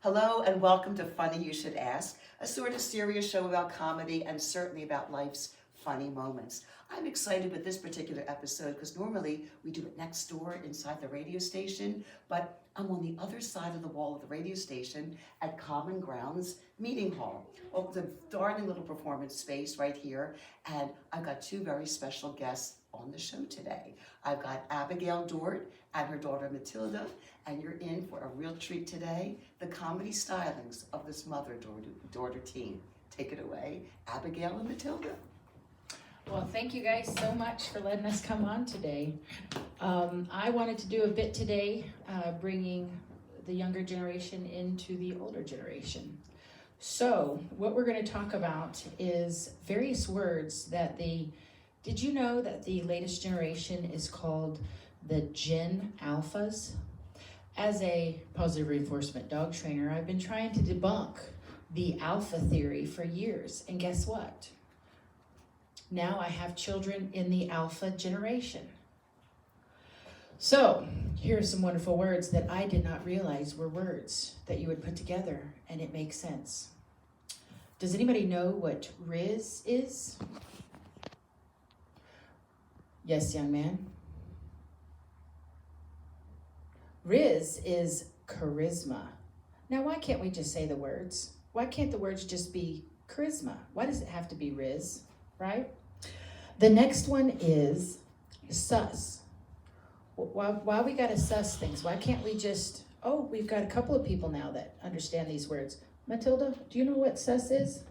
Hello and welcome to Funny You Should Ask, a sort of serious show about comedy and certainly about life's funny moments. I'm excited with this particular episode because normally we do it next door inside the radio station, but I'm on the other side of the wall of the radio station at Common Grounds Meeting Hall. Oh, it's a darling little performance space right here, and I've got two very special guests on the show today. I've got Abigail Dort and her daughter Matilda, and you're in for a real treat today, the comedy stylings of this mother-daughter team. Take it away, Abigail and Matilda. Well, thank you guys so much for letting us come on today. I wanted to do a bit today, bringing the younger generation into the older generation. So what we're going to talk about is various words that did you know that the latest generation is called the Gen Alphas? As a positive reinforcement dog trainer, I've been trying to debunk the alpha theory for years. And guess what? Now I have children in the alpha generation. So here are some wonderful words that I did not realize were words that you would put together and it makes sense. Does anybody know what Riz is? Yes, young man. Riz is charisma. Now, why can't we just say the words? Why can't the words just be charisma? Why does it have to be Riz, right? The next one is sus. Why we gotta sus things? Why can't we just, we've got a couple of people now that understand these words. Matilda, do you know what sus is?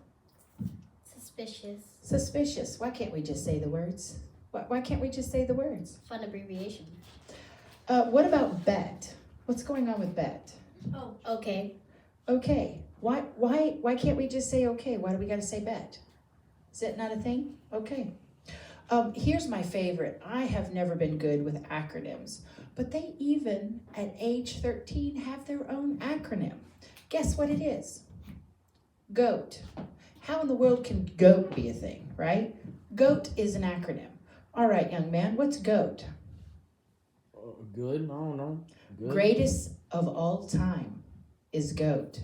Suspicious. Suspicious. Why can't we just say the words? Why can't we just say the words? Fun abbreviation. What about bet? What's going on with bet? Oh, okay. Okay. Why can't we just say okay? Why do we gotta say bet? Is that not a thing? Okay. Here's my favorite. I have never been good with acronyms, but they even at age 13 have their own acronym. Guess what it is? GOAT. How in the world can GOAT be a thing, right? GOAT is an acronym. All right, young man, what's GOAT? Good, I don't know. Good. Greatest of all time is GOAT.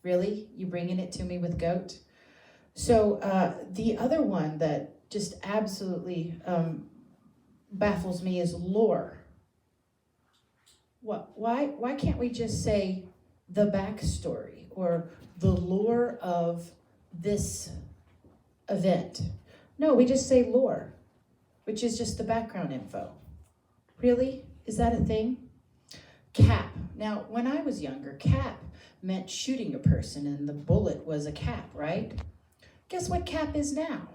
Really? You bringing it to me with GOAT? So the other one that just absolutely baffles me is lore. Why can't we just say the backstory or the lore of this event? No, we just say lore, which is just the background info. Really? Is that a thing? Cap. Now, when I was younger, cap meant shooting a person and the bullet was a cap, right? Guess what cap is now?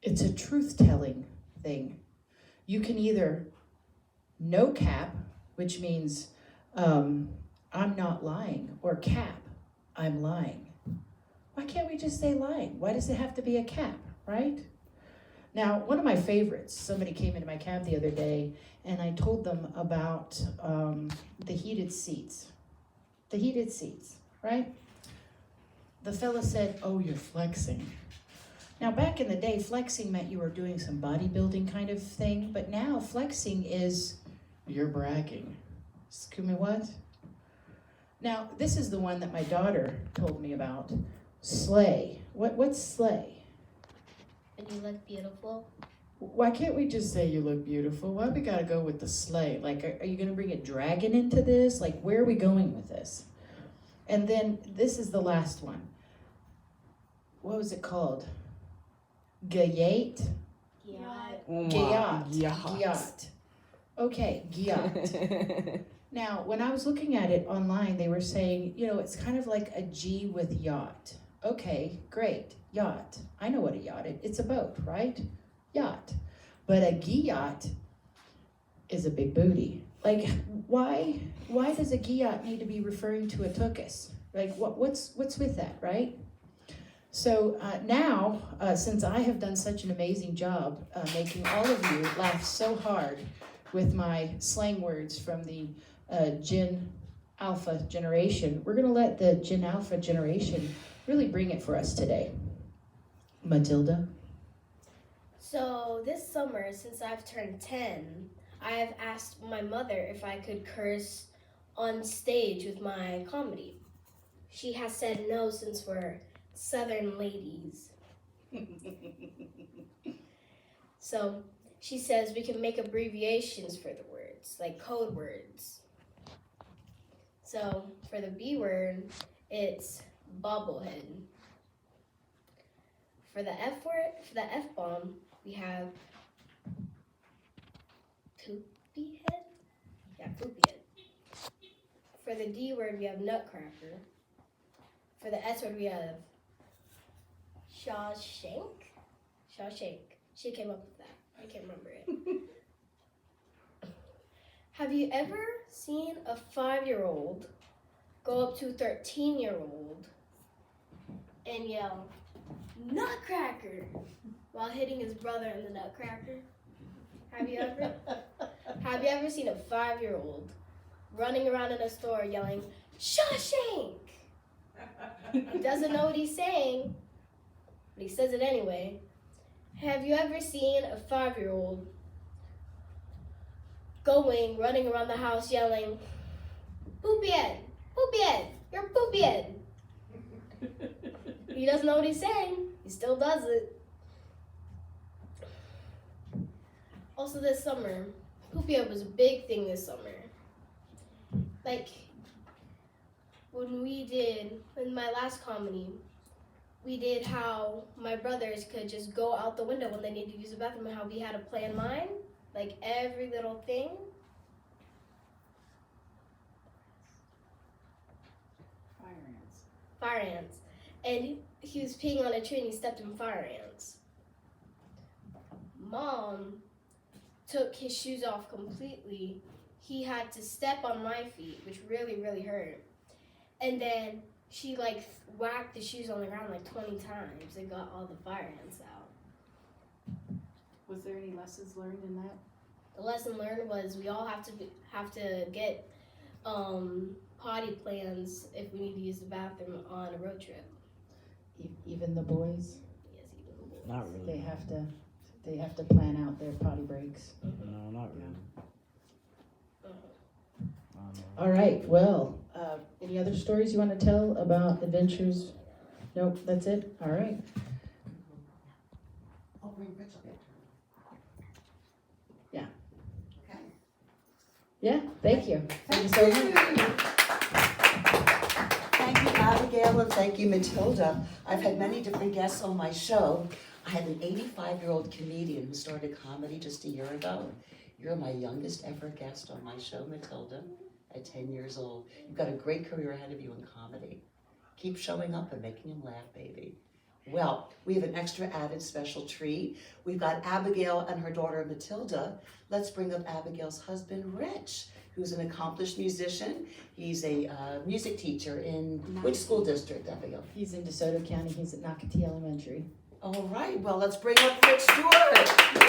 It's a truth-telling thing. You can either no cap, which means I'm not lying, or cap, I'm lying. Why can't we just say lying? Why does it have to be a cap, right? Now, one of my favorites, somebody came into my cab the other day and I told them about the heated seats. The heated seats, right? The fella said, oh, you're flexing. Now, back in the day, flexing meant you were doing some bodybuilding kind of thing, but now flexing is you're bragging. Excuse me, what? Now, this is the one that my daughter told me about. Slay. What's slay? When you look beautiful. Why can't we just say you look beautiful? Why we gotta go with the slay? Like, are you gonna bring a dragon into this? Like, where are we going with this? And then this is the last one. What was it called? Gayate? Yacht. Oh my Gayat. Okay, Gayat. Now, when I was looking at it online, they were saying, it's kind of like a G with yacht. Okay, great, yacht. I know what a yacht is. It's a boat, right? Yacht. But a guyot is a big booty. Like, why does a guyot need to be referring to a tuchus? Like, what's with that, right? So now, since I have done such an amazing job making all of you laugh so hard with my slang words from the Gen Alpha generation, we're going to let the Gen Alpha generation really bring it for us today. Matilda? So this summer, since I've turned 10, I have asked my mother if I could curse on stage with my comedy. she has said no since we're Southern ladies. So she says we can make abbreviations for the words, like code words. So for the B word, it's bobblehead. For the F word, for the F bomb, we have poopy head. Yeah, poopy head. For the D word, we have nutcracker. For the S word, we have Shawshank. Shawshank. She came up with that. I can't remember it. Have you ever seen a 5-year-old go up to a 13-year-old and yell, "Nutcracker," while hitting his brother in the nutcracker? Have you ever? Have you ever seen a 5-year-old running around in a store yelling, "Shawshank"? He doesn't know what he's saying, but he says it anyway. Have you ever seen a 5-year-old running around the house yelling, "Poopy head, you're poopy head"? He doesn't know what he's saying. He still does it. Also this summer, poopy head was a big thing this summer. Like, in my last comedy, we did how my brothers could just go out the window when they needed to use the bathroom and how we had to plan mine, like every little thing. Fire ants. And he was peeing on a tree and he stepped in fire ants. Mom took his shoes off completely. He had to step on my feet, which really, really hurt. And then she whacked the shoes on the ground 20 times and got all the fire ants out. Was there any lessons learned in that? The lesson learned was we all have to get potty plans if we need to use the bathroom on a road trip. Even the boys, Yes, even the boys. Not really. they have to plan out their potty breaks. No, not really. All right, well, any other stories you want to tell about adventures? Nope, that's it? All right. Oh, bring Rich up here. Yeah. Okay. Yeah, thank you. Thank you so much. Thank you, Abigail, and thank you, Matilda. I've had many different guests on my show. I had an 85-year-old comedian who started comedy just a year ago. You're my youngest ever guest on my show, Matilda, at 10 years old. You've got a great career ahead of you in comedy. Keep showing up and making him laugh, baby. Well, we have an extra added special treat. We've got Abigail and her daughter, Matilda. Let's bring up Abigail's husband, Rich, who's an accomplished musician. He's a music teacher in which school district, Abigail? He's in DeSoto County. He's at Nocatee Elementary. All right, well, let's bring up Rich Stewart.